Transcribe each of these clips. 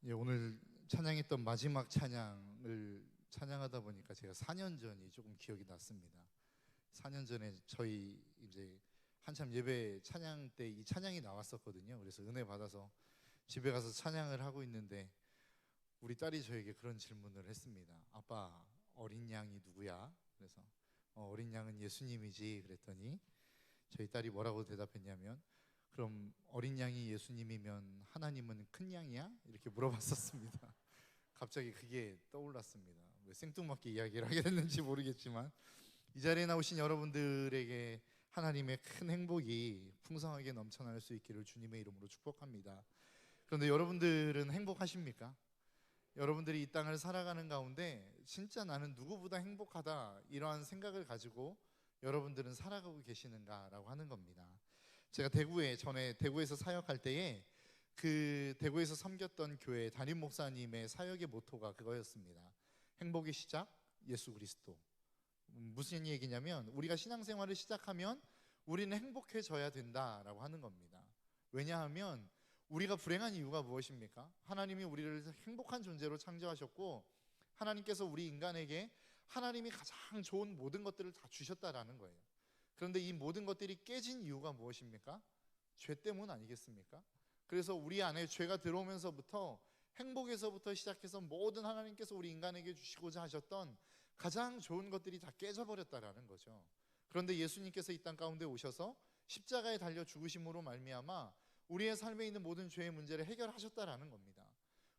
예, 오늘 찬양했던 마지막 찬양을 찬양하다 보니까 제가 4년 전이 조금 기억이 났습니다. 4년 전에 저희 이제 한참 예배 찬양 때 이 찬양이 나왔었거든요. 그래서 은혜 받아서 집에 가서 찬양을 하고 있는데 우리 딸이 저에게 그런 질문을 했습니다. 아빠, 어린 양이 누구야? 그래서 어린 양은 예수님이지 그랬더니 저희 딸이 뭐라고 대답했냐면, 그럼 어린 양이 예수님이면 하나님은 큰 양이야? 이렇게 물어봤었습니다. 갑자기 그게 떠올랐습니다. 왜 생뚱맞게 이야기를 하게 됐는지 모르겠지만 이 자리에 나오신 여러분들에게 하나님의 큰 행복이 풍성하게 넘쳐날 수 있기를 주님의 이름으로 축복합니다. 그런데 여러분들은 행복하십니까? 여러분들이 이 땅을 살아가는 가운데 진짜 나는 누구보다 행복하다 이러한 생각을 가지고 여러분들은 살아가고 계시는가라고 하는 겁니다. 제가 전에 대구에서 사역할 때에 그 대구에서 섬겼던 교회 담임 목사님의 사역의 모토가 그거였습니다. 행복의 시작, 예수 그리스도. 무슨 얘기냐면 우리가 신앙생활을 시작하면 우리는 행복해져야 된다라고 하는 겁니다. 왜냐하면 우리가 불행한 이유가 무엇입니까? 하나님이 우리를 행복한 존재로 창조하셨고 하나님께서 우리 인간에게 하나님이 가장 좋은 모든 것들을 다 주셨다라는 거예요. 그런데 이 모든 것들이 깨진 이유가 무엇입니까? 죄 때문 아니겠습니까? 그래서 우리 안에 죄가 들어오면서부터 행복에서부터 시작해서 모든 하나님께서 우리 인간에게 주시고자 하셨던 가장 좋은 것들이 다 깨져버렸다라는 거죠. 그런데 예수님께서 이 땅 가운데 오셔서 십자가에 달려 죽으심으로 말미암아 우리의 삶에 있는 모든 죄의 문제를 해결하셨다라는 겁니다.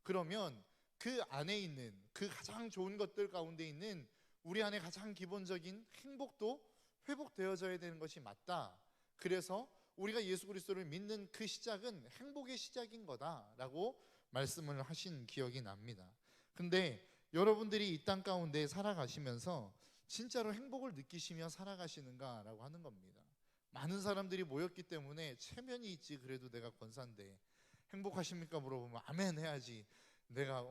그러면 그 안에 있는 그 가장 좋은 것들 가운데 있는 우리 안에 가장 기본적인 행복도 회복되어져야 되는 것이 맞다. 그래서 우리가 예수 그리스도를 믿는 그 시작은 행복의 시작인 거다라고 말씀을 하신 기억이 납니다. 근데 여러분들이 이 땅 가운데 살아가시면서 진짜로 행복을 느끼시며 살아가시는가라고 하는 겁니다. 많은 사람들이 모였기 때문에 체면이 있지 그래도 내가 권사인데 행복하십니까 물어보면 아멘 해야지, 내가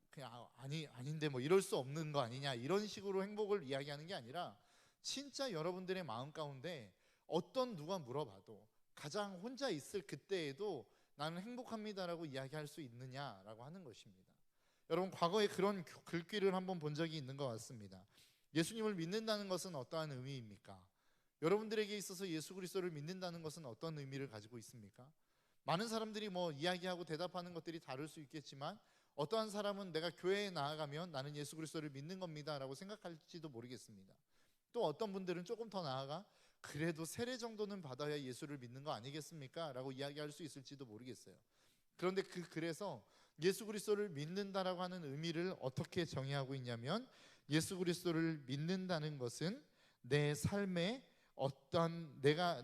그냥 아닌데 뭐 이럴 수 없는 거 아니냐 이런 식으로 행복을 이야기하는 게 아니라 진짜 여러분들의 마음 가운데 어떤 누가 물어봐도 가장 혼자 있을 그때에도 나는 행복합니다라고 이야기할 수 있느냐라고 하는 것입니다. 여러분 과거에 그런 글귀를 한번 본 적이 있는 것 같습니다. 예수님을 믿는다는 것은 어떠한 의미입니까? 여러분들에게 있어서 예수 그리스도를 믿는다는 것은 어떤 의미를 가지고 있습니까? 많은 사람들이 뭐 이야기하고 대답하는 것들이 다를 수 있겠지만 어떠한 사람은 내가 교회에 나아가면 나는 예수 그리스도를 믿는 겁니다 라고 생각할지도 모르겠습니다. 또 어떤 분들은 조금 더 나아가 그래도 세례 정도는 받아야 예수를 믿는 거 아니겠습니까? 라고 이야기할 수 있을지도 모르겠어요. 그런데 그래서 예수 그리스도를 믿는다라고 하는 의미를 어떻게 정의하고 있냐면, 예수 그리스도를 믿는다는 것은 내 삶에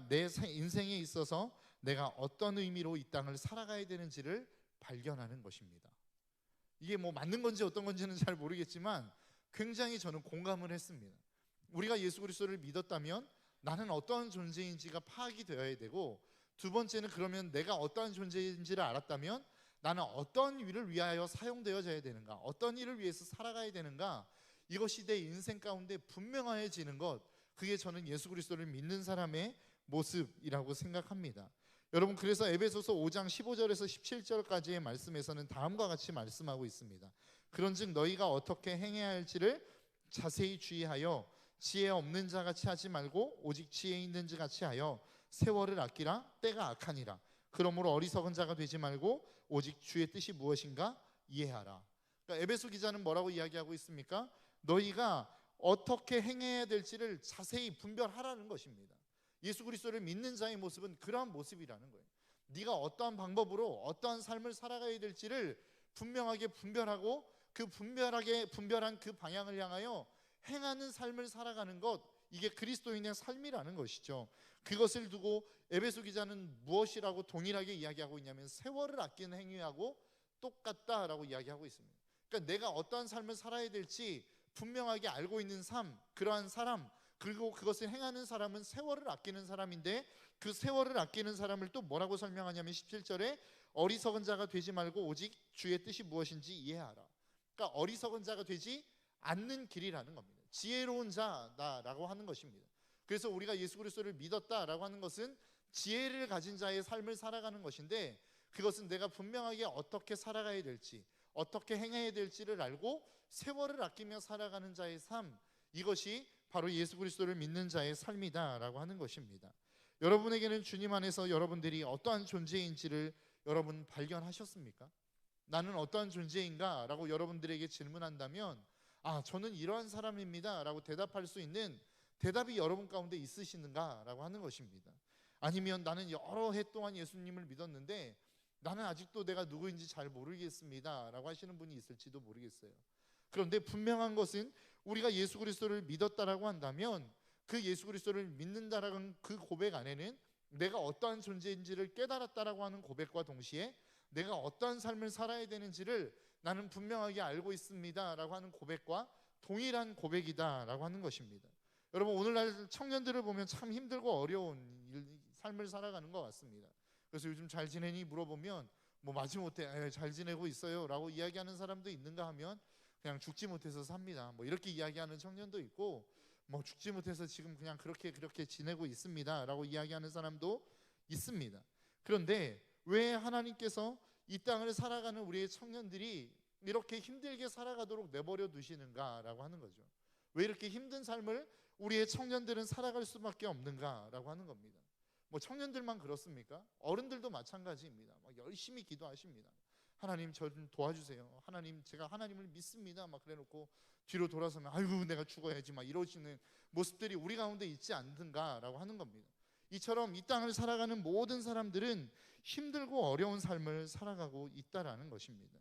내 인생에 있어서 내가 어떤 의미로 이 땅을 살아가야 되는지를 발견하는 것입니다. 이게 뭐 맞는 건지 어떤 건지는 잘 모르겠지만 굉장히 저는 공감을 했습니다. 우리가 예수 그리스도를 믿었다면 나는 어떠한 존재인지가 파악이 되어야 되고, 두 번째는 그러면 내가 어떠한 존재인지를 알았다면 나는 어떤 일을 위하여 사용되어져야 되는가, 어떤 일을 위해서 살아가야 되는가, 이것이 내 인생 가운데 분명해지는 것, 그게 저는 예수 그리스도를 믿는 사람의 모습이라고 생각합니다. 여러분 그래서 에베소서 5장 15절에서 17절까지의 말씀에서는 다음과 같이 말씀하고 있습니다. 그런즉 너희가 어떻게 행해야 할지를 자세히 주의하여 지혜 없는 자 같이 하지 말고 오직 지혜 있는 자 같이 하여 세월을 아끼라. 때가 악하니라. 그러므로 어리석은 자가 되지 말고 오직 주의 뜻이 무엇인가 이해하라. 그러니까 에베소 기자는 뭐라고 이야기하고 있습니까? 너희가 어떻게 행해야 될지를 자세히 분별하라는 것입니다. 예수 그리스도를 믿는 자의 모습은 그러한 모습이라는 거예요. 네가 어떠한 방법으로 어떠한 삶을 살아가야 될지를 분명하게 분별하고 그 분별한 그 방향을 향하여 행하는 삶을 살아가는 것, 이게 그리스도인의 삶이라는 것이죠. 그것을 두고 에베소 기자는 무엇이라고 동일하게 이야기하고 있냐면 세월을 아끼는 행위하고 똑같다라고 이야기하고 있습니다. 그러니까 내가 어떠한 삶을 살아야 될지 분명하게 알고 있는 삶, 그러한 사람, 그리고 그것을 행하는 사람은 세월을 아끼는 사람인데, 그 세월을 아끼는 사람을 또 뭐라고 설명하냐면 17절에 어리석은 자가 되지 말고 오직 주의 뜻이 무엇인지 이해하라. 그러니까 어리석은 자가 되지 않는 길이라는 겁니다. 지혜로운 자다라고 하는 것입니다. 그래서 우리가 예수 그리스도를 믿었다라고 하는 것은 지혜를 가진 자의 삶을 살아가는 것인데, 그것은 내가 분명하게 어떻게 살아가야 될지, 어떻게 행해야 될지를 알고 세월을 아끼며 살아가는 자의 삶, 이것이 바로 예수 그리스도를 믿는 자의 삶이다라고 하는 것입니다. 여러분에게는 주님 안에서 여러분들이 어떠한 존재인지를 여러분 발견하셨습니까? 나는 어떠한 존재인가? 라고 여러분들에게 질문한다면 저는 이러한 사람입니다 라고 대답할 수 있는 대답이 여러분 가운데 있으시는가? 라고 하는 것입니다. 아니면 나는 여러 해 동안 예수님을 믿었는데 나는 아직도 내가 누구인지 잘 모르겠습니다 라고 하시는 분이 있을지도 모르겠어요. 그런데 분명한 것은 우리가 예수 그리스도를 믿었다라고 한다면 그 예수 그리스도를 믿는다라는 그 고백 안에는 내가 어떠한 존재인지를 깨달았다라고 하는 고백과 동시에 내가 어떠한 삶을 살아야 되는지를 나는 분명하게 알고 있습니다 라고 하는 고백과 동일한 고백이다 라고 하는 것입니다. 여러분, 오늘날 청년들을 보면 참 힘들고 어려운 삶을 살아가는 것 같습니다. 그래서 요즘 잘 지내니 물어보면 마지못해 잘 지내고 있어요 라고 이야기하는 사람도 있는가 하면 그냥 죽지 못해서 삽니다 이렇게 이야기하는 청년도 있고, 죽지 못해서 지금 그냥 그렇게 지내고 있습니다 라고 이야기하는 사람도 있습니다. 그런데 왜 하나님께서 이 땅을 살아가는 우리의 청년들이 이렇게 힘들게 살아가도록 내버려 두시는가 라고 하는 거죠. 왜 이렇게 힘든 삶을 우리의 청년들은 살아갈 수밖에 없는가 라고 하는 겁니다. 청년들만 그렇습니까? 어른들도 마찬가지입니다. 열심히 기도하십니다. 하나님, 저 좀 도와주세요. 하나님, 제가 하나님을 믿습니다. 그래놓고 뒤로 돌아서면 아이고 내가 죽어야지 이러시는 모습들이 우리 가운데 있지 않든가라고 하는 겁니다. 이처럼 이 땅을 살아가는 모든 사람들은 힘들고 어려운 삶을 살아가고 있다라는 것입니다.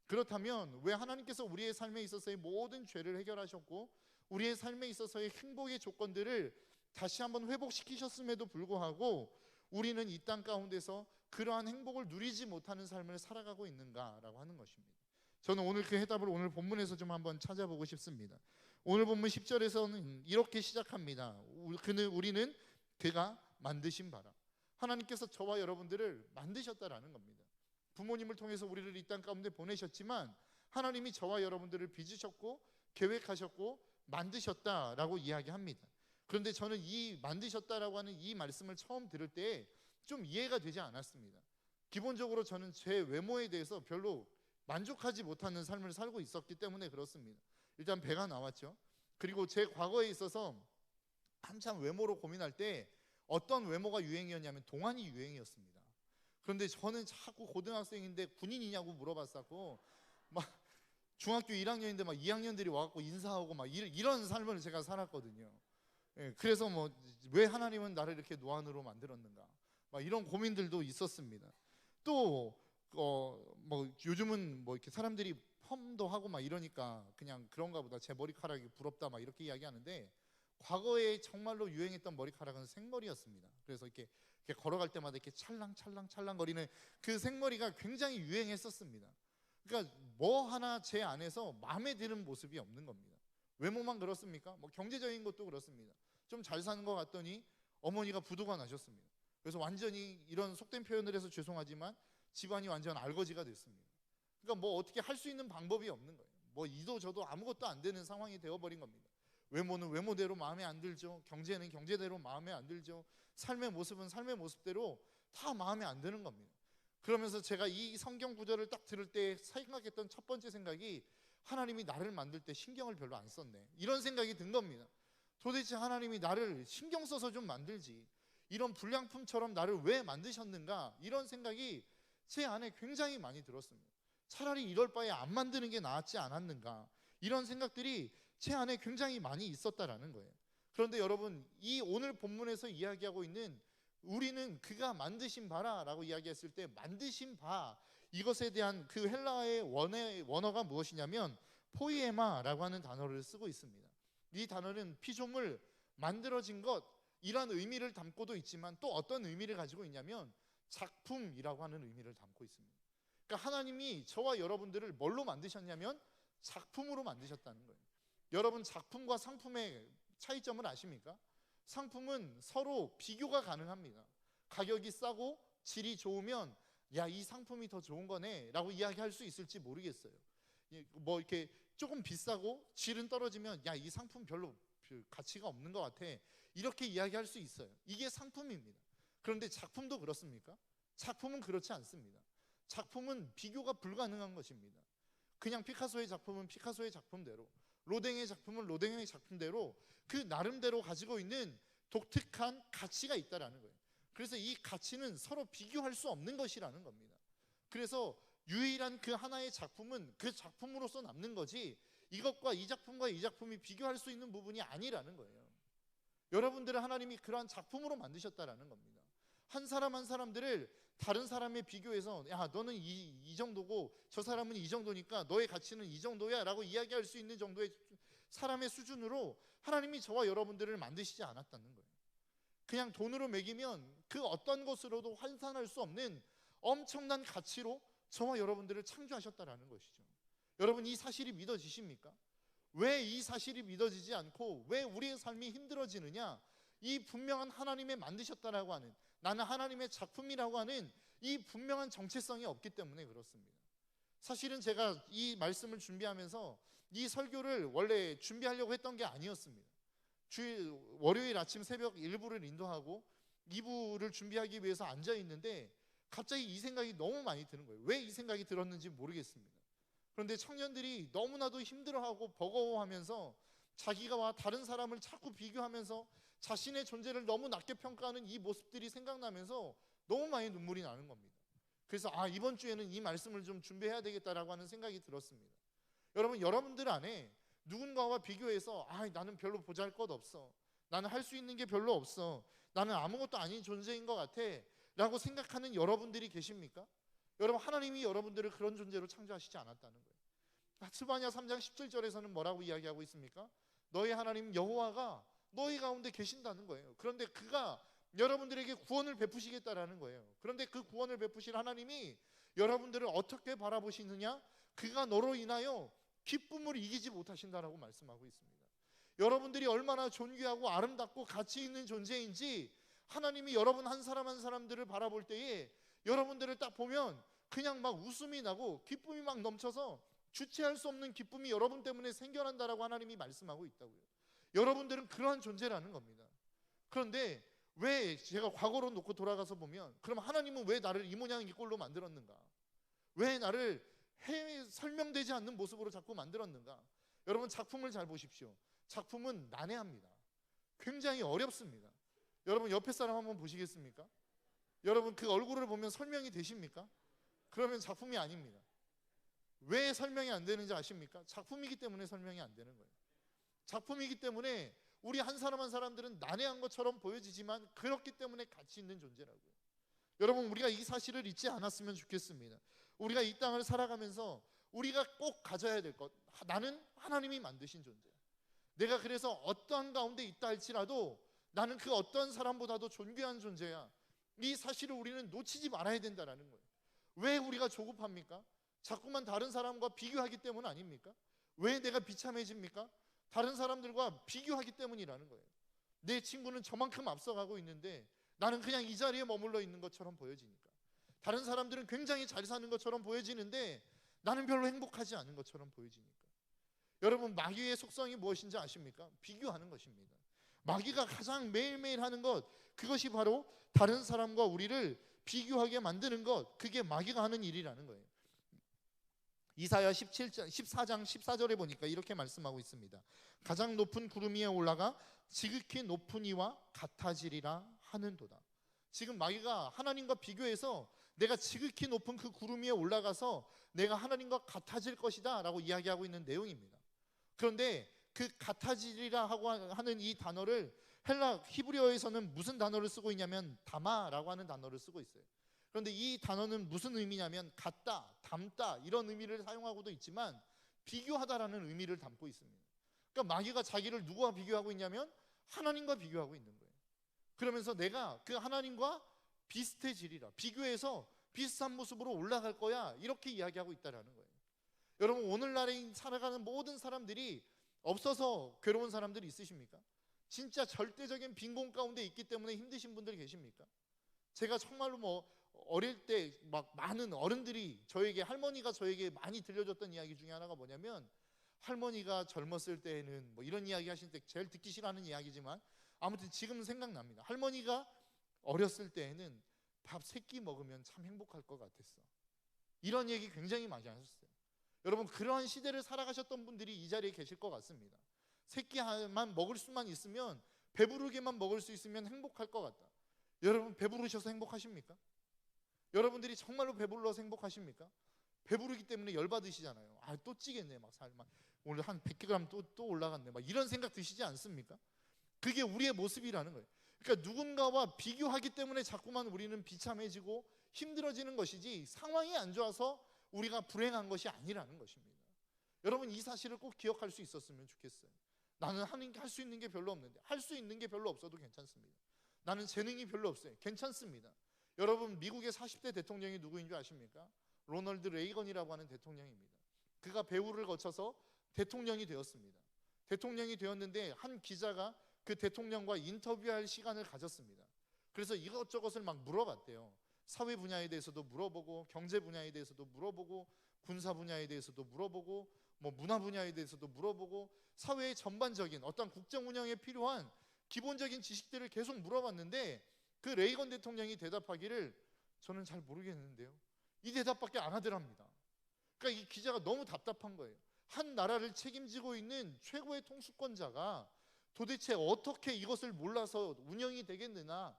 그렇다면 왜 하나님께서 우리의 삶에 있어서의 모든 죄를 해결하셨고 우리의 삶에 있어서의 행복의 조건들을 다시 한번 회복시키셨음에도 불구하고 우리는 이 땅 가운데서 그러한 행복을 누리지 못하는 삶을 살아가고 있는가라고 하는 것입니다. 저는 오늘 그 해답을 오늘 본문에서 좀 한번 찾아보고 싶습니다. 오늘 본문 10절에서는 이렇게 시작합니다. 우리는 그가 만드신 바라. 하나님께서 저와 여러분들을 만드셨다라는 겁니다. 부모님을 통해서 우리를 이 땅 가운데 보내셨지만 하나님이 저와 여러분들을 빚으셨고 계획하셨고 만드셨다라고 이야기합니다. 그런데 저는 이 만드셨다라고 하는 이 말씀을 처음 들을 때 좀 이해가 되지 않았습니다. 기본적으로 저는 제 외모에 대해서 별로 만족하지 못하는 삶을 살고 있었기 때문에 그렇습니다. 일단 배가 나왔죠. 그리고 제 과거에 있어서 한참 외모로 고민할 때 어떤 외모가 유행이었냐면 동안이 유행이었습니다. 그런데 저는 자꾸 고등학생인데 군인이냐고 물어봤었고 중학교 1학년인데 2학년들이 와갖고 인사하고 이런 삶을 제가 살았거든요. 그래서 왜 하나님은 나를 이렇게 노안으로 만들었는가 이런 고민들도 있었습니다. 또 요즘은 이렇게 사람들이 펌도 하고 이러니까 그냥 그런가 보다, 제 머리카락이 부럽다 이렇게 이야기하는데 과거에 정말로 유행했던 머리카락은 생머리였습니다. 그래서 이렇게 걸어갈 때마다 이렇게 찰랑찰랑 거리는 그 생머리가 굉장히 유행했었습니다. 그러니까 하나 제 안에서 마음에 드는 모습이 없는 겁니다. 외모만 그렇습니까? 경제적인 것도 그렇습니다. 좀 잘 사는 것 같더니 어머니가 부도가 나셨습니다. 그래서 완전히 이런 속된 표현을 해서 죄송하지만 집안이 완전 알거지가 됐습니다. 그러니까 어떻게 할 수 있는 방법이 없는 거예요. 이도 저도 아무것도 안 되는 상황이 되어버린 겁니다. 외모는 외모대로 마음에 안 들죠. 경제는 경제대로 마음에 안 들죠. 삶의 모습은 삶의 모습대로 다 마음에 안 드는 겁니다. 그러면서 제가 이 성경 구절을 딱 들을 때 생각했던 첫 번째 생각이 하나님이 나를 만들 때 신경을 별로 안 썼네, 이런 생각이 든 겁니다. 도대체 하나님이 나를 신경 써서 좀 만들지 이런 불량품처럼 나를 왜 만드셨는가, 이런 생각이 제 안에 굉장히 많이 들었습니다. 차라리 이럴 바에 안 만드는 게 낫지 않았는가, 이런 생각들이 제 안에 굉장히 많이 있었다라는 거예요. 그런데 여러분, 이 오늘 본문에서 이야기하고 있는 우리는 그가 만드신 바라라고 이야기했을 때 만드신 바, 이것에 대한 그 헬라어의 원어가 무엇이냐면 포이에마라고 하는 단어를 쓰고 있습니다. 이 단어는 피조물, 만들어진 것, 이런 의미를 담고도 있지만 또 어떤 의미를 가지고 있냐면 작품이라고 하는 의미를 담고 있습니다. 그러니까 하나님이 저와 여러분들을 뭘로 만드셨냐면 작품으로 만드셨다는 거예요. 여러분, 작품과 상품의 차이점을 아십니까? 상품은 서로 비교가 가능합니다. 가격이 싸고 질이 좋으면 야, 이 상품이 더 좋은 거네 라고 이야기할 수 있을지 모르겠어요. 이렇게 조금 비싸고 질은 떨어지면 야, 이 상품 별로 가치가 없는 것 같아, 이렇게 이야기할 수 있어요. 이게 상품입니다. 그런데 작품도 그렇습니까? 작품은 그렇지 않습니다. 작품은 비교가 불가능한 것입니다. 그냥 피카소의 작품은 피카소의 작품대로, 로댕의 작품은 로댕의 작품대로 그 나름대로 가지고 있는 독특한 가치가 있다라는 거예요. 그래서 이 가치는 서로 비교할 수 없는 것이라는 겁니다. 그래서 유일한 그 하나의 작품은 그 작품으로서 남는 거지, 이것과 이 작품과 이 작품이 비교할 수 있는 부분이 아니라는 거예요. 여러분들을 하나님이 그러한 작품으로 만드셨다라는 겁니다. 한 사람 한 사람들을 다른 사람에 비교해서 야 너는 이 정도고 저 사람은 이 정도니까 너의 가치는 이 정도야 라고 이야기할 수 있는 정도의 사람의 수준으로 하나님이 저와 여러분들을 만드시지 않았다는 거예요. 그냥 돈으로 매기면 그 어떤 것으로도 환산할 수 없는 엄청난 가치로 저와 여러분들을 창조하셨다라는 것이죠. 여러분, 이 사실이 믿어지십니까? 왜 이 사실이 믿어지지 않고 왜 우리의 삶이 힘들어지느냐? 이 분명한 하나님의 만드셨다라고 하는, 나는 하나님의 작품이라고 하는 이 분명한 정체성이 없기 때문에 그렇습니다. 사실은 제가 이 말씀을 준비하면서 이 설교를 원래 준비하려고 했던 게 아니었습니다. 월요일 아침 새벽 1부를 인도하고 2부를 준비하기 위해서 앉아 있는데 갑자기 이 생각이 너무 많이 드는 거예요. 왜 이 생각이 들었는지 모르겠습니다. 그런데 청년들이 너무나도 힘들어하고 버거워하면서 자기가 다른 사람을 자꾸 비교하면서 자신의 존재를 너무 낮게 평가하는 이 모습들이 생각나면서 너무 많이 눈물이 나는 겁니다. 그래서 이번 주에는 이 말씀을 좀 준비해야 되겠다라고 하는 생각이 들었습니다. 여러분, 여러분들 안에 누군가와 비교해서 나는 별로 보잘것 없어, 나는 할 수 있는 게 별로 없어, 나는 아무것도 아닌 존재인 것 같아 라고 생각하는 여러분들이 계십니까? 여러분, 하나님이 여러분들을 그런 존재로 창조하시지 않았다는 거예요. 스바냐 3장 17절에서는 뭐라고 이야기하고 있습니까? 너희 하나님 여호와가 너희 가운데 계신다는 거예요. 그런데 그가 여러분들에게 구원을 베푸시겠다라는 거예요. 그런데 그 구원을 베푸실 하나님이 여러분들을 어떻게 바라보시느냐? 그가 너로 인하여 기쁨을 이기지 못하신다라고 말씀하고 있습니다. 여러분들이 얼마나 존귀하고 아름답고 가치 있는 존재인지 하나님이 여러분 한 사람 한 사람들을 바라볼 때에 여러분들을 딱 보면 그냥 막 웃음이 나고 기쁨이 막 넘쳐서 주체할 수 없는 기쁨이 여러분 때문에 생겨난다라고 하나님이 말씀하고 있다고요. 여러분들은 그러한 존재라는 겁니다. 그런데 왜 제가 과거로 놓고 돌아가서 보면, 그럼 하나님은 왜 나를 이 모양 이 꼴로 만들었는가? 왜 나를 설명되지 않는 모습으로 자꾸 만들었는가? 여러분, 작품을 잘 보십시오. 작품은 난해합니다. 굉장히 어렵습니다. 여러분, 옆에 사람 한번 보시겠습니까? 여러분, 그 얼굴을 보면 설명이 되십니까? 그러면 작품이 아닙니다. 왜 설명이 안 되는지 아십니까? 작품이기 때문에 설명이 안 되는 거예요. 작품이기 때문에 우리 한 사람 한 사람들은 난해한 것처럼 보여지지만 그렇기 때문에 가치 있는 존재라고요. 여러분, 우리가 이 사실을 잊지 않았으면 좋겠습니다. 우리가 이 땅을 살아가면서 우리가 꼭 가져야 될 것, 나는 하나님이 만드신 존재야. 내가 그래서 어떠한 가운데 있다 할지라도 나는 그 어떤 사람보다도 존귀한 존재야. 이 사실을 우리는 놓치지 말아야 된다는 거예요. 왜 우리가 조급합니까? 자꾸만 다른 사람과 비교하기 때문 아닙니까? 왜 내가 비참해집니까? 다른 사람들과 비교하기 때문이라는 거예요. 내 친구는 저만큼 앞서가고 있는데 나는 그냥 이 자리에 머물러 있는 것처럼 보여지니까. 다른 사람들은 굉장히 잘 사는 것처럼 보여지는데 나는 별로 행복하지 않은 것처럼 보여지니까. 여러분, 마귀의 속성이 무엇인지 아십니까? 비교하는 것입니다. 마귀가 가장 매일매일 하는 것, 그것이 바로 다른 사람과 우리를 비교하게 만드는 것, 그게 마귀가 하는 일이라는 거예요. 이사야 14장 14절에 보니까 이렇게 말씀하고 있습니다. 가장 높은 구름 위에 올라가 지극히 높은 이와 같아지리라 하는도다. 지금 마귀가 하나님과 비교해서 내가 지극히 높은 그 구름 위에 올라가서 내가 하나님과 같아질 것이다 라고 이야기하고 있는 내용입니다. 그런데 그 같아지리라 하고 하는 이 단어를 헬라 히브리어에서는 무슨 단어를 쓰고 있냐면 다마라고 하는 단어를 쓰고 있어요. 그런데 이 단어는 무슨 의미냐면 같다, 닮다 이런 의미를 사용하고도 있지만 비교하다라는 의미를 담고 있습니다. 그러니까 마귀가 자기를 누구와 비교하고 있냐면 하나님과 비교하고 있는 거예요. 그러면서 내가 그 하나님과 비슷해지리라, 비교해서 비슷한 모습으로 올라갈 거야, 이렇게 이야기하고 있다라는 거예요. 여러분, 오늘날에 살아가는 모든 사람들이 없어서 괴로운 사람들이 있으십니까? 진짜 절대적인 빈곤 가운데 있기 때문에 힘드신 분들 계십니까? 제가 정말로 어릴 때 막 많은 어른들이 저에게, 할머니가 저에게 많이 들려줬던 이야기 중에 하나가 뭐냐면, 할머니가 젊었을 때에는 이런 이야기 하실 때 제일 듣기 싫어하는 이야기지만 아무튼 지금 생각납니다. 할머니가 어렸을 때에는 밥 3끼 먹으면 참 행복할 것 같았어. 이런 얘기 굉장히 많이 하셨어요. 여러분, 그러한 시대를 살아가셨던 분들이 이 자리에 계실 것 같습니다. 새끼만 먹을 수만 있으면, 배부르게만 먹을 수 있으면 행복할 것 같다. 여러분, 배부르셔서 행복하십니까? 여러분들이 정말로 배불러서 행복하십니까? 배부르기 때문에 열받으시잖아요. 아, 또 찌겠네, 막 살만 오늘 한 100g 또 올라갔네, 막 이런 생각 드시지 않습니까? 그게 우리의 모습이라는 거예요. 그러니까 누군가와 비교하기 때문에 자꾸만 우리는 비참해지고 힘들어지는 것이지, 상황이 안 좋아서 우리가 불행한 것이 아니라는 것입니다. 여러분, 이 사실을 꼭 기억할 수 있었으면 좋겠어요. 나는 할 수 있는 게 별로 없는데, 할 수 있는 게 별로 없어도 괜찮습니다. 나는 재능이 별로 없어요. 괜찮습니다. 여러분, 미국의 40대 대통령이 누구인 줄 아십니까? 로널드 레이건이라고 하는 대통령입니다. 그가 배후를 거쳐서 대통령이 되었습니다. 대통령이 되었는데 한 기자가 그 대통령과 인터뷰할 시간을 가졌습니다. 그래서 이것저것을 막 물어봤대요. 사회 분야에 대해서도 물어보고, 경제 분야에 대해서도 물어보고, 군사 분야에 대해서도 물어보고, 뭐 문화 분야에 대해서도 물어보고, 사회의 전반적인 어떤 국정 운영에 필요한 기본적인 지식들을 계속 물어봤는데, 그 레이건 대통령이 대답하기를 저는 잘 모르겠는데요, 이 대답밖에 안 하더랍니다. 그러니까 이 기자가 너무 답답한 거예요. 한 나라를 책임지고 있는 최고의 통수권자가 도대체 어떻게 이것을 몰라서 운영이 되겠나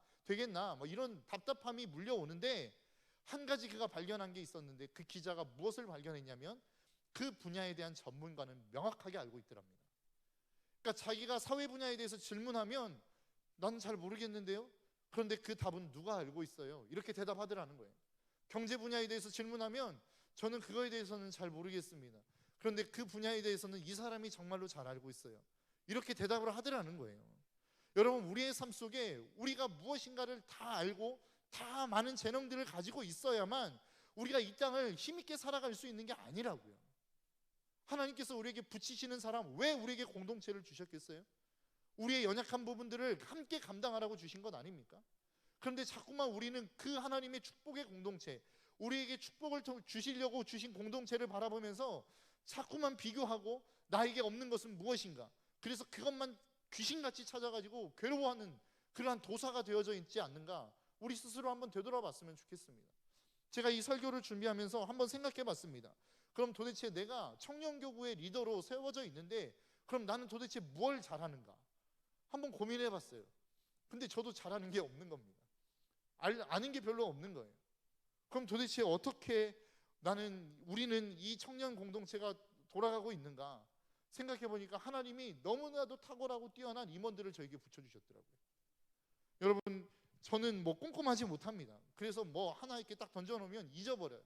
뭐 이런 답답함이 물려오는데, 한 가지 그가 발견한 게 있었는데, 그 기자가 무엇을 발견했냐면 그 분야에 대한 전문가는 명확하게 알고 있더랍니다. 그러니까 자기가 사회 분야에 대해서 질문하면 난 잘 모르겠는데요, 그런데 그 답은 누가 알고 있어요? 이렇게 대답하더라는 거예요. 경제 분야에 대해서 질문하면 저는 그거에 대해서는 잘 모르겠습니다. 그런데 그 분야에 대해서는 이 사람이 정말로 잘 알고 있어요. 이렇게 대답을 하더라는 거예요. 여러분, 우리의 삶 속에 우리가 무엇인가를 다 알고 다 많은 재능들을 가지고 있어야만 우리가 이 땅을 힘있게 살아갈 수 있는 게 아니라고요. 하나님께서 우리에게 붙이시는 사람, 왜 우리에게 공동체를 주셨겠어요? 우리의 연약한 부분들을 함께 감당하라고 주신 것 아닙니까? 그런데 자꾸만 우리는 그 하나님의 축복의 공동체, 우리에게 축복을 주시려고 주신 공동체를 바라보면서 자꾸만 비교하고, 나에게 없는 것은 무엇인가, 그래서 그것만 귀신같이 찾아가지고 괴로워하는 그러한 도사가 되어져 있지 않는가, 우리 스스로 한번 되돌아봤으면 좋겠습니다. 제가 이 설교를 준비하면서 한번 생각해 봤습니다. 그럼 도대체 내가 청년교구의 리더로 세워져 있는데, 그럼 나는 도대체 뭘 잘하는가 한번 고민해 봤어요. 근데 저도 잘하는 게 없는 겁니다. 아는 게 별로 없는 거예요. 그럼 도대체 어떻게 우리는 이 청년 공동체가 돌아가고 있는가 생각해 보니까, 하나님이 너무나도 탁월하고 뛰어난 임원들을 저에게 붙여주셨더라고요. 여러분, 저는 뭐 꼼꼼하지 못합니다. 그래서 뭐 하나 이렇게 딱 던져놓으면 잊어버려요.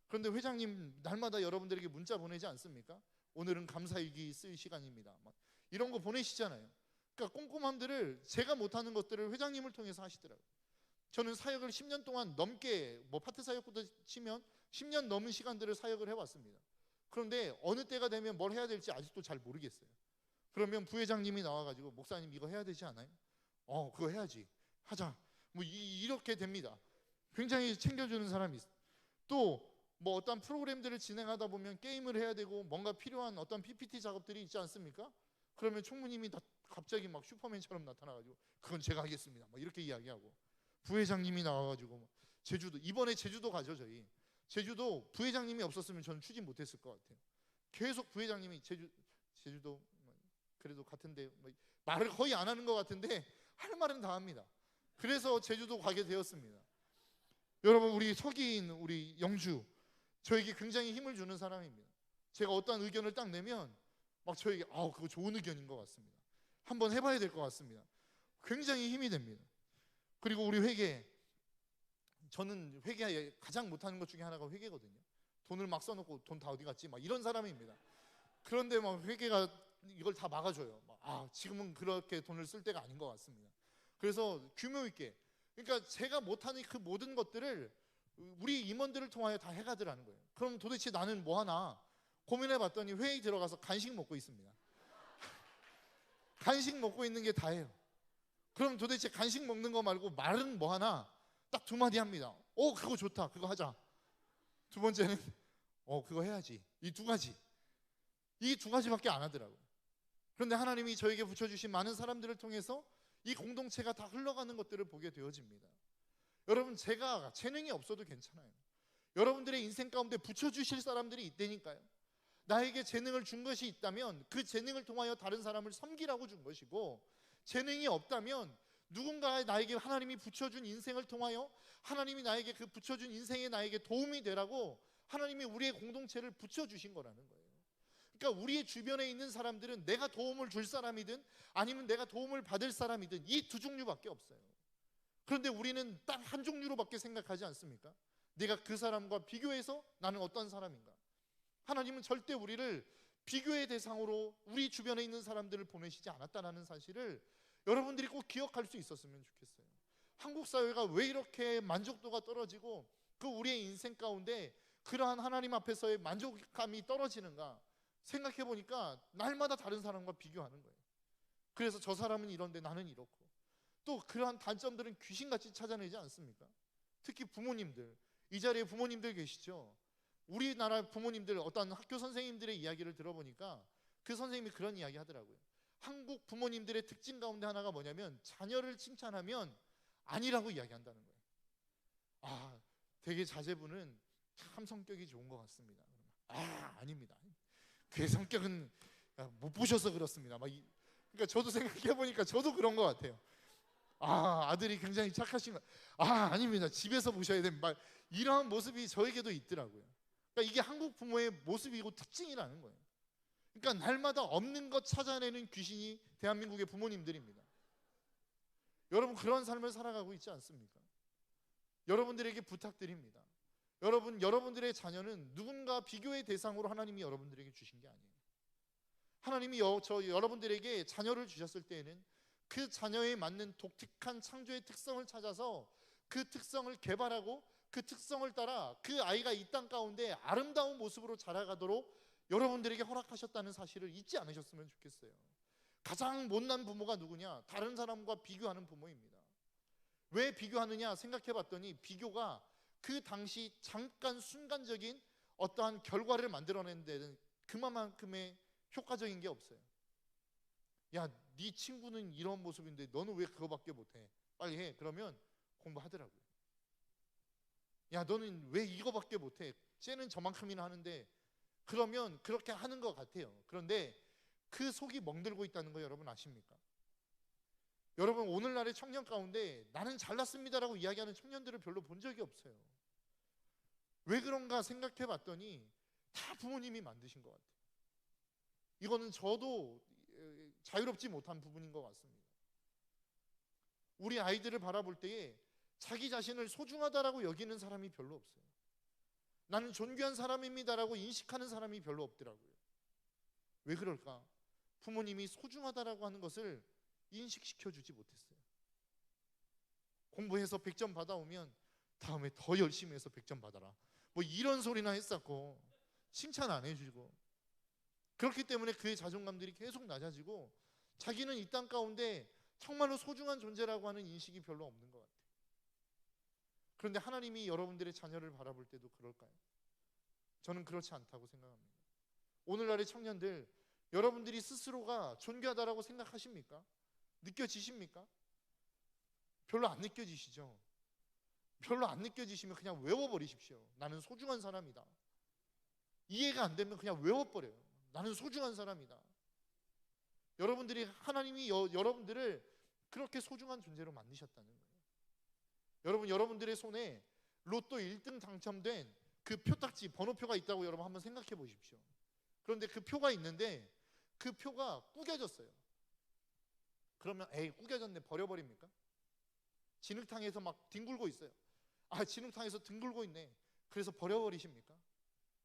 그런데 회장님 날마다 여러분들에게 문자 보내지 않습니까? 오늘은 감사일기 쓸 시간입니다, 막 이런 거 보내시잖아요. 그러니까 꼼꼼함들을, 제가 못하는 것들을 회장님을 통해서 하시더라고요. 저는 사역을 10년 동안 넘게, 뭐 파트 사역부터 치면 10년 넘은 시간들을 사역을 해왔습니다. 그런데 어느 때가 되면 뭘 해야 될지 아직도 잘 모르겠어요. 그러면 부회장님이 나와가지고 목사님 이거 해야 되지 않아요? 그거 해야지, 하자, 뭐 이렇게 됩니다. 굉장히 챙겨주는 사람이 있어요. 또 뭐 어떤 프로그램들을 진행하다 보면 게임을 해야 되고 뭔가 필요한 어떤 PPT 작업들이 있지 않습니까? 그러면 총무님이 갑자기 막 슈퍼맨처럼 나타나가지고 그건 제가 하겠습니다, 막 이렇게 이야기하고, 부회장님이 나와가지고 제주도, 이번에 제주도 가죠. 저희 제주도 부회장님이 없었으면 저는 추진 못했을 것 같아요. 계속 부회장님이 제주도 그래도 같은데, 말을 거의 안 하는 것 같은데 할 말은 다 합니다. 그래서 제주도 가게 되었습니다. 여러분, 우리 서기인, 우리 영주, 저에게 굉장히 힘을 주는 사람입니다. 제가 어떤 의견을 딱 내면 막 저에게 그거 좋은 의견인 것 같습니다, 한번 해봐야 될 것 같습니다, 굉장히 힘이 됩니다. 그리고 우리 회계, 저는 회계 가장 못하는 것 중에 하나가 회계거든요. 돈을 막 써놓고 돈 다 어디 갔지, 막 이런 사람입니다. 그런데 막 회계가 이걸 다 막아줘요. 지금은 그렇게 돈을 쓸 때가 아닌 것 같습니다. 그래서 규모 있게, 그러니까 제가 못하는 그 모든 것들을 우리 임원들을 통하여 다 해가더라는 거예요. 그럼 도대체 나는 뭐 하나 고민해 봤더니, 회의 들어가서 간식 먹고 있습니다. 간식 먹고 있는 게 다예요. 그럼 도대체 간식 먹는 거 말고 말은 뭐 하나 딱 두 마디 합니다. 그거 좋다, 그거 하자. 두 번째는 그거 해야지. 이 두 가지밖에 안 하더라고요. 그런데 하나님이 저에게 붙여주신 많은 사람들을 통해서 이 공동체가 다 흘러가는 것들을 보게 되어집니다. 여러분, 제가 재능이 없어도 괜찮아요. 여러분들의 인생 가운데 붙여주실 사람들이 있다니까요. 나에게 재능을 준 것이 있다면 그 재능을 통하여 다른 사람을 섬기라고 준 것이고, 재능이 없다면 누군가 나에게 하나님이 붙여준 인생을 통하여 하나님이 나에게 그 붙여준 인생에 나에게 도움이 되라고 하나님이 우리의 공동체를 붙여주신 거라는 거예요. 그러니까 우리의 주변에 있는 사람들은 내가 도움을 줄 사람이든 아니면 내가 도움을 받을 사람이든 이 두 종류밖에 없어요. 그런데 우리는 딱 한 종류로밖에 생각하지 않습니까? 내가 그 사람과 비교해서 나는 어떤 사람인가? 하나님은 절대 우리를 비교의 대상으로 우리 주변에 있는 사람들을 보내시지 않았다는 사실을 여러분들이 꼭 기억할 수 있었으면 좋겠어요. 한국 사회가 왜 이렇게 만족도가 떨어지고 그 우리의 인생 가운데 그러한 하나님 앞에서의 만족감이 떨어지는가 생각해 보니까 날마다 다른 사람과 비교하는 거예요. 그래서 저 사람은 이런데 나는 이렇고, 또 그러한 단점들은 귀신같이 찾아내지 않습니까? 특히 부모님들, 이 자리에 부모님들 계시죠? 우리나라 부모님들, 어떤 학교 선생님들의 이야기를 들어보니까 그 선생님이 그런 이야기 하더라고요. 한국 부모님들의 특징 가운데 하나가 뭐냐면 자녀를 칭찬하면 아니라고 이야기한다는 거예요. 아, 되게 자제분은 참 성격이 좋은 것 같습니다. 아닙니다. 그 성격은 못 보셔서 그렇습니다. 그러니까 저도 생각해 보니까 저도 그런 것 같아요. 아들이 굉장히 착하신 거. 아닙니다. 집에서 보셔야 됩니다. 이러한 모습이 저에게도 있더라고요. 그러니까 이게 한국 부모의 모습이고 특징이라는 거예요. 그러니까 날마다 없는 것 찾아내는 귀신이 대한민국의 부모님들입니다. 여러분, 그런 삶을 살아가고 있지 않습니까? 여러분들에게 부탁드립니다. 여러분들의 자녀는 누군가 비교의 대상으로 하나님이 여러분들에게 주신 게 아니에요. 하나님이 여러분들에게 자녀를 주셨을 때에는 그 자녀에 맞는 독특한 창조의 특성을 찾아서 그 특성을 개발하고 그 특성을 따라 그 아이가 이 땅 가운데 아름다운 모습으로 자라가도록 여러분들에게 허락하셨다는 사실을 잊지 않으셨으면 좋겠어요. 가장 못난 부모가 누구냐? 다른 사람과 비교하는 부모입니다. 왜 비교하느냐 생각해 봤더니 비교가 그 당시 잠깐 순간적인 어떠한 결과를 만들어내는 데는 그만큼의 효과적인 게 없어요. 야, 네 친구는 이런 모습인데 너는 왜 그거밖에 못해? 빨리 해. 그러면 공부하더라고요. 야, 너는 왜 이거밖에 못해? 쟤는 저만큼이나 하는데, 그러면 그렇게 하는 것 같아요. 그런데 그 속이 멍들고 있다는 거 여러분 아십니까? 여러분, 오늘날의 청년 가운데 나는 잘났습니다라고 이야기하는 청년들을 별로 본 적이 없어요. 왜 그런가 생각해 봤더니 다 부모님이 만드신 것 같아요. 이거는 저도 자유롭지 못한 부분인 것 같습니다. 우리 아이들을 바라볼 때에 자기 자신을 소중하다라고 여기는 사람이 별로 없어요. 나는 존귀한 사람입니다라고 인식하는 사람이 별로 없더라고요. 왜 그럴까? 부모님이 소중하다라고 하는 것을 인식시켜주지 못했어요. 공부해서 100점 받아오면 다음에 더 열심히 해서 100점 받아라, 이런 소리나 했었고 칭찬 안 해주고, 그렇기 때문에 그의 자존감들이 계속 낮아지고 자기는 이 땅 가운데 정말로 소중한 존재라고 하는 인식이 별로 없는 것 같아요. 그런데 하나님이 여러분들의 자녀를 바라볼 때도 그럴까요? 저는 그렇지 않다고 생각합니다. 오늘날의 청년들, 여러분들이 스스로가 존귀하다라고 생각하십니까? 느껴지십니까? 별로 안 느껴지시죠? 별로 안 느껴지시면 그냥 외워버리십시오. 나는 소중한 사람이다. 이해가 안 되면 그냥 외워버려요. 나는 소중한 사람이다. 여러분들이, 하나님이 여러분들을 그렇게 소중한 존재로 만드셨다는 거예요. 여러분들의 손에 로또 1등 당첨된 그 표딱지, 번호표가 있다고 여러분 한번 생각해 보십시오. 그런데 그 표가 있는데 그 표가 구겨졌어요. 그러면 구겨졌네, 버려버립니까? 진흙탕에서 막 뒹굴고 있어요. 진흙탕에서 뒹굴고 있네, 그래서 버려버리십니까?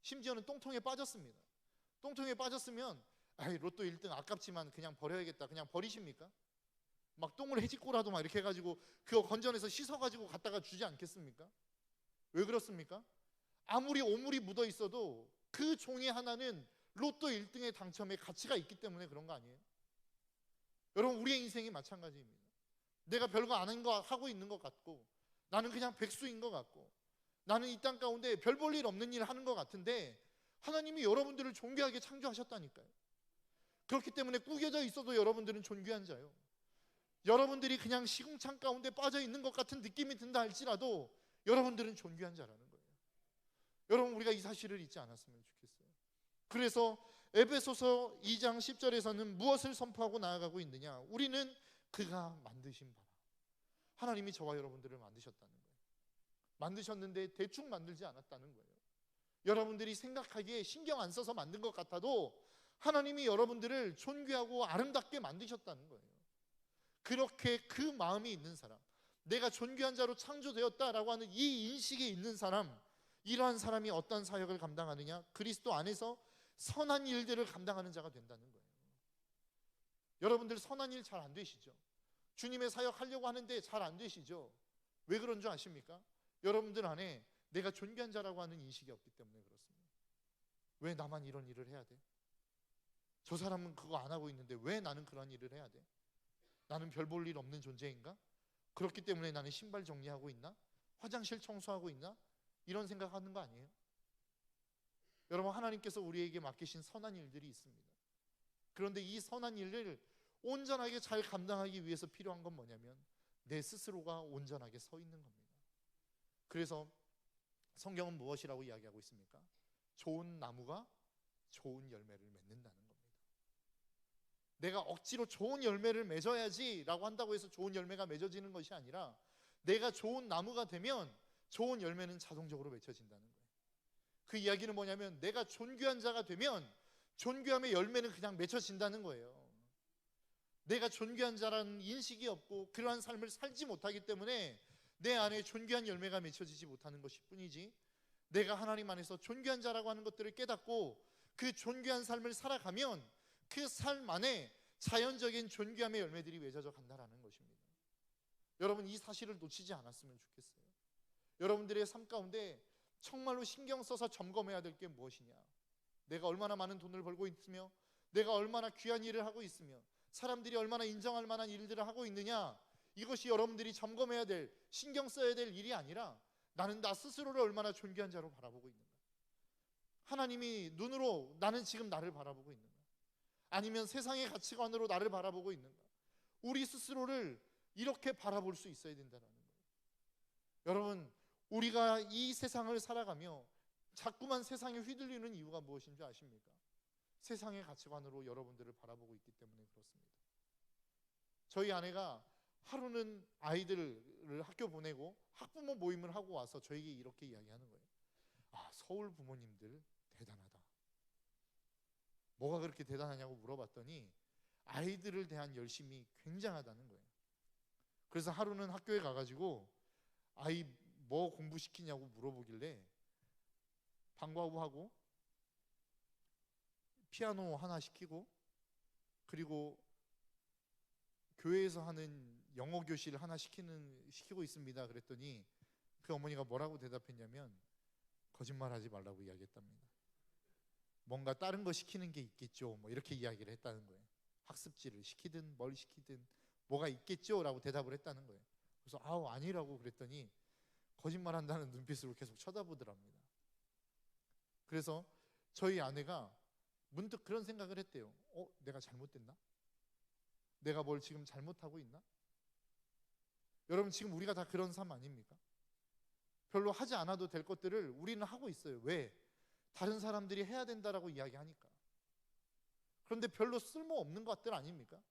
심지어는 똥통에 빠졌습니다. 똥통에 빠졌으면 로또 1등 아깝지만 그냥 버려야겠다, 그냥 버리십니까? 막 똥을 해집고라도 막 이렇게 해가지고 그거 건져내서 씻어가지고 갖다가 주지 않겠습니까? 왜 그렇습니까? 아무리 오물이 묻어 있어도 그 종이 하나는 로또 1등의 당첨에 가치가 있기 때문에 그런 거 아니에요? 여러분, 우리의 인생이 마찬가지입니다. 내가 별거 아닌 거 하고 있는 것 같고, 나는 그냥 백수인 것 같고, 나는 이 땅 가운데 별 볼 일 없는 일 하는 것 같은데 하나님이 여러분들을 존귀하게 창조하셨다니까요. 그렇기 때문에 구겨져 있어도 여러분들은 존귀한 자요. 여러분들이 그냥 시궁창 가운데 빠져 있는 것 같은 느낌이 든다 할지라도 여러분들은 존귀한 자라는 거예요. 여러분, 우리가 이 사실을 잊지 않았으면 좋겠어요. 그래서 에베소서 2장 10절에서는 무엇을 선포하고 나아가고 있느냐? 우리는 그가 만드신 바라. 하나님이 저와 여러분들을 만드셨다는 거예요. 만드셨는데 대충 만들지 않았다는 거예요. 여러분들이 생각하기에 신경 안 써서 만든 것 같아도 하나님이 여러분들을 존귀하고 아름답게 만드셨다는 거예요. 그렇게 그 마음이 있는 사람, 내가 존귀한 자로 창조되었다라고 하는 이 인식이 있는 사람, 이러한 사람이 어떤 사역을 감당하느냐? 그리스도 안에서 선한 일들을 감당하는 자가 된다는 거예요. 여러분들 선한 일 잘 안 되시죠? 주님의 사역하려고 하는데 잘 안 되시죠? 왜 그런 줄 아십니까? 여러분들 안에 내가 존귀한 자라고 하는 인식이 없기 때문에 그렇습니다. 왜 나만 이런 일을 해야 돼? 저 사람은 그거 안 하고 있는데 왜 나는 그런 일을 해야 돼? 나는 별 볼 일 없는 존재인가? 그렇기 때문에 나는 신발 정리하고 있나? 화장실 청소하고 있나? 이런 생각하는 거 아니에요? 여러분, 하나님께서 우리에게 맡기신 선한 일들이 있습니다. 그런데 이 선한 일을 온전하게 잘 감당하기 위해서 필요한 건 뭐냐면 내 스스로가 온전하게 서 있는 겁니다. 그래서 성경은 무엇이라고 이야기하고 있습니까? 좋은 나무가 좋은 열매를 맺는다는 겁니다. 내가 억지로 좋은 열매를 맺어야지 라고 한다고 해서 좋은 열매가 맺어지는 것이 아니라 내가 좋은 나무가 되면 좋은 열매는 자동적으로 맺혀진다는 거예요. 그 이야기는 뭐냐면 내가 존귀한 자가 되면 존귀함의 열매는 그냥 맺혀진다는 거예요. 내가 존귀한 자라는 인식이 없고 그러한 삶을 살지 못하기 때문에 내 안에 존귀한 열매가 맺혀지지 못하는 것일 뿐이지, 내가 하나님 안에서 존귀한 자라고 하는 것들을 깨닫고 그 존귀한 삶을 살아가면 그 삶 안에 자연적인 존귀함의 열매들이 맺어져 간다라는 것입니다. 여러분, 이 사실을 놓치지 않았으면 좋겠어요. 여러분들의 삶 가운데 정말로 신경 써서 점검해야 될 게 무엇이냐? 내가 얼마나 많은 돈을 벌고 있으며 내가 얼마나 귀한 일을 하고 있으며 사람들이 얼마나 인정할 만한 일들을 하고 있느냐? 이것이 여러분들이 점검해야 될, 신경 써야 될 일이 아니라 나는 나 스스로를 얼마나 존귀한 자로 바라보고 있는가? 하나님이 눈으로 나는 지금 나를 바라보고 있는가? 아니면 세상의 가치관으로 나를 바라보고 있는가? 우리 스스로를 이렇게 바라볼 수 있어야 된다는 거예요. 여러분, 우리가 이 세상을 살아가며 자꾸만 세상에 휘둘리는 이유가 무엇인 줄 아십니까? 세상의 가치관으로 여러분들을 바라보고 있기 때문에 그렇습니다. 저희 아내가 하루는 아이들을 학교 보내고 학부모 모임을 하고 와서 저에게 이렇게 이야기하는 거예요. 아, 서울 부모님들 대단하다. 뭐가 그렇게 대단하냐고 물어봤더니 아이들을 대한 열심이 굉장하다는 거예요. 그래서 하루는 학교에 가가지고 아이 뭐 공부시키냐고 물어보길래 방과후하고 피아노 하나 시키고 그리고 교회에서 하는 영어 교실 하나 시키고 있습니다. 그랬더니 그 어머니가 뭐라고 대답했냐면 거짓말하지 말라고 이야기했답니다. 뭔가 다른 거 시키는 게 있겠죠, 뭐 이렇게 이야기를 했다는 거예요. 학습지를 시키든 뭘 시키든 뭐가 있겠죠 라고 대답을 했다는 거예요. 그래서 아우 아니라고 그랬더니 거짓말한다는 눈빛으로 계속 쳐다보더랍니다. 그래서 저희 아내가 문득 그런 생각을 했대요. 내가 잘못됐나? 내가 뭘 지금 잘못하고 있나? 여러분, 지금 우리가 다 그런 삶 아닙니까? 별로 하지 않아도 될 것들을 우리는 하고 있어요. 왜? 다른 사람들이 해야 된다라고 이야기하니까. 그런데 별로 쓸모없는 것들 아닙니까?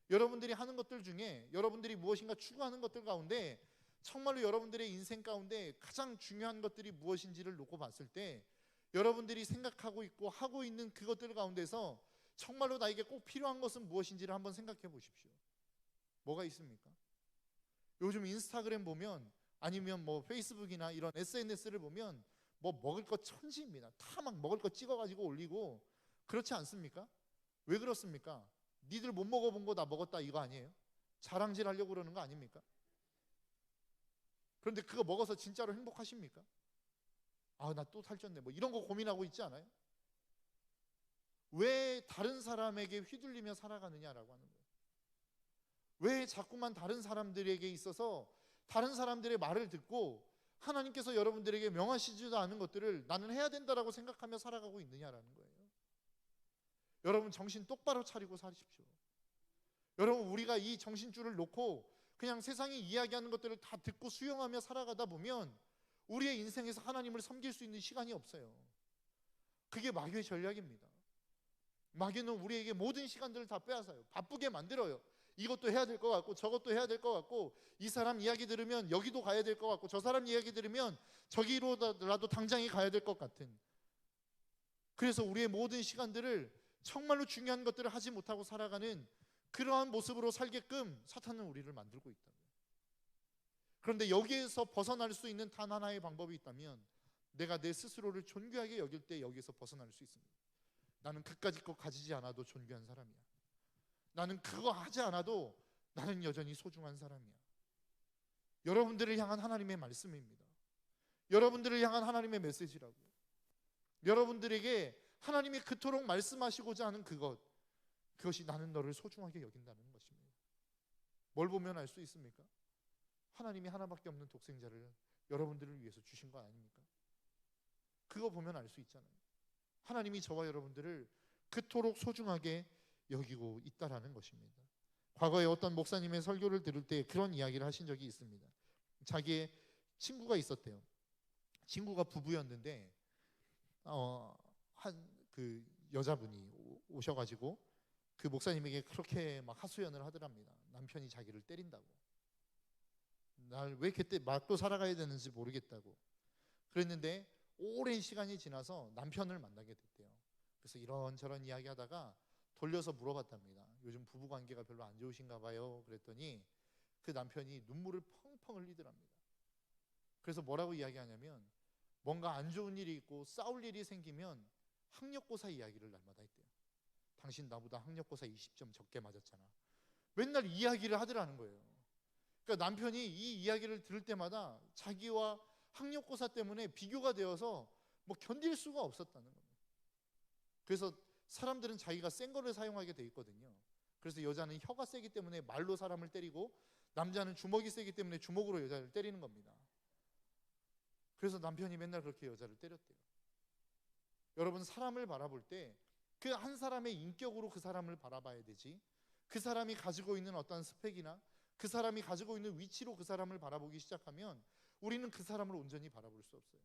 여러분들이 하는 것들 중에 여러분들이 무엇인가 추구하는 것들 가운데 정말로 여러분들의 인생 가운데 가장 중요한 것들이 무엇인지를 놓고 봤을 때 여러분들이 생각하고 있고 하고 있는 그것들 가운데서 정말로 나에게 꼭 필요한 것은 무엇인지를 한번 생각해 보십시오. 뭐가 있습니까? 요즘 인스타그램 보면 아니면 뭐 페이스북이나 이런 SNS를 보면 뭐 먹을 것 천지입니다. 다 막 먹을 것 찍어가지고 올리고 그렇지 않습니까? 왜 그렇습니까? 니들 못 먹어본 거 나 먹었다 이거 아니에요? 자랑질 하려고 그러는 거 아닙니까? 그런데 그거 먹어서 진짜로 행복하십니까? 아, 나 또 살쪘네 뭐 이런 거 고민하고 있지 않아요? 왜 다른 사람에게 휘둘리며 살아가느냐라고 하는 거예요. 왜 자꾸만 다른 사람들에게 있어서 다른 사람들의 말을 듣고 하나님께서 여러분들에게 명하시지도 않은 것들을 나는 해야 된다라고 생각하며 살아가고 있느냐라는 거예요. 여러분, 정신 똑바로 차리고 사십시오. 여러분, 우리가 이 정신줄을 놓고 그냥 세상이 이야기하는 것들을 다 듣고 수용하며 살아가다 보면 우리의 인생에서 하나님을 섬길 수 있는 시간이 없어요. 그게 마귀의 전략입니다. 마귀는 우리에게 모든 시간들을 다 빼앗아요. 바쁘게 만들어요. 이것도 해야 될 것 같고 저것도 해야 될 것 같고, 이 사람 이야기 들으면 여기도 가야 될 것 같고, 저 사람 이야기 들으면 저기로라도 당장에 가야 될 것 같은, 그래서 우리의 모든 시간들을 정말로 중요한 것들을 하지 못하고 살아가는 그러한 모습으로 살게끔 사탄은 우리를 만들고 있다. 그런데 여기에서 벗어날 수 있는 단 하나의 방법이 있다면, 내가 내 스스로를 존귀하게 여길 때 여기에서 벗어날 수 있습니다. 나는 그까짓 거 가지지 않아도 존귀한 사람이야. 나는 그거 하지 않아도 나는 여전히 소중한 사람이야. 여러분들을 향한 하나님의 말씀입니다. 여러분들을 향한 하나님의 메시지라고. 여러분들에게 하나님이 그토록 말씀하시고자 하는 그것이 나는 너를 소중하게 여긴다는 것입니다. 뭘 보면 알 수 있습니까? 하나님이 하나밖에 없는 독생자를 여러분들을 위해서 주신 거 아닙니까? 그거 보면 알 수 있잖아요. 하나님이 저와 여러분들을 그토록 소중하게 여기고 있다라는 것입니다. 과거에 어떤 목사님의 설교를 들을 때 그런 이야기를 하신 적이 있습니다. 자기의 친구가 있었대요. 친구가 부부였는데 한 그 여자분이 오셔가지고 그 목사님에게 그렇게 막 하소연을 하더랍니다. 남편이 자기를 때린다고, 날 왜 이렇게 맞고 살아가야 되는지 모르겠다고. 그랬는데 오랜 시간이 지나서 남편을 만나게 됐대요. 그래서 이런저런 이야기하다가 돌려서 물어봤답니다. 요즘 부부관계가 별로 안 좋으신가 봐요. 그랬더니 그 남편이 눈물을 펑펑 흘리더랍니다. 그래서 뭐라고 이야기하냐면, 뭔가 안 좋은 일이 있고 싸울 일이 생기면 학력고사 이야기를 날마다 했대요. 당신 나보다 학력고사 20점 적게 맞았잖아. 맨날 이야기를 하더라는 거예요. 그러니까 남편이 이 이야기를 들을 때마다 자기와 학력고사 때문에 비교가 되어서 뭐 견딜 수가 없었다는 겁니다. 그래서 사람들은 자기가 센 거를 사용하게 돼 있거든요. 그래서 여자는 혀가 세기 때문에 말로 사람을 때리고, 남자는 주먹이 세기 때문에 주먹으로 여자를 때리는 겁니다. 그래서 남편이 맨날 그렇게 여자를 때렸대요. 여러분, 사람을 바라볼 때 그 한 사람의 인격으로 그 사람을 바라봐야 되지, 그 사람이 가지고 있는 어떤 스펙이나 그 사람이 가지고 있는 위치로 그 사람을 바라보기 시작하면 우리는 그 사람을 온전히 바라볼 수 없어요.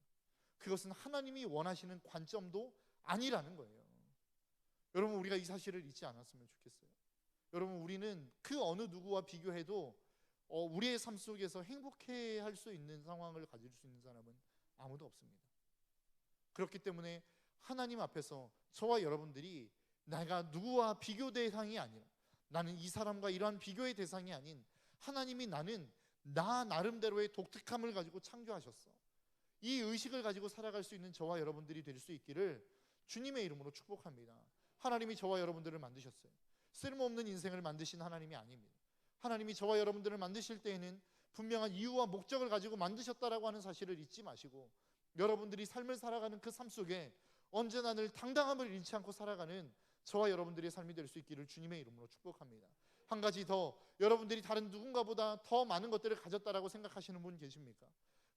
그것은 하나님이 원하시는 관점도 아니라는 거예요. 여러분, 우리가 이 사실을 잊지 않았으면 좋겠어요. 여러분, 우리는 그 어느 누구와 비교해도 우리의 삶 속에서 행복해할 수 있는 상황을 가질 수 있는 사람은 아무도 없습니다. 그렇기 때문에 하나님 앞에서 저와 여러분들이 내가 누구와 비교 대상이 아니라, 나는 이 사람과 이러한 비교의 대상이 아닌, 하나님이 나는 나 나름대로의 독특함을 가지고 창조하셨어, 이 의식을 가지고 살아갈 수 있는 저와 여러분들이 될 수 있기를 주님의 이름으로 축복합니다. 하나님이 저와 여러분들을 만드셨어요. 쓸모없는 인생을 만드신 하나님이 아닙니다. 하나님이 저와 여러분들을 만드실 때에는 분명한 이유와 목적을 가지고 만드셨다라고 하는 사실을 잊지 마시고, 여러분들이 삶을 살아가는 그 삶 속에 언제나 늘 당당함을 잃지 않고 살아가는 저와 여러분들의 삶이 될 수 있기를 주님의 이름으로 축복합니다. 한 가지 더, 여러분들이 다른 누군가보다 더 많은 것들을 가졌다라고 생각하시는 분 계십니까?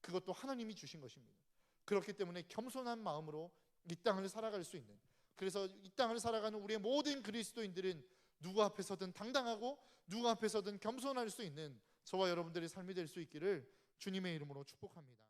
그것도 하나님이 주신 것입니다. 그렇기 때문에 겸손한 마음으로 이 땅을 살아갈 수 있는, 그래서 이 땅을 살아가는 우리의 모든 그리스도인들은 누구 앞에서든 당당하고 누구 앞에서든 겸손할 수 있는 저와 여러분들의 삶이 될 수 있기를 주님의 이름으로 축복합니다.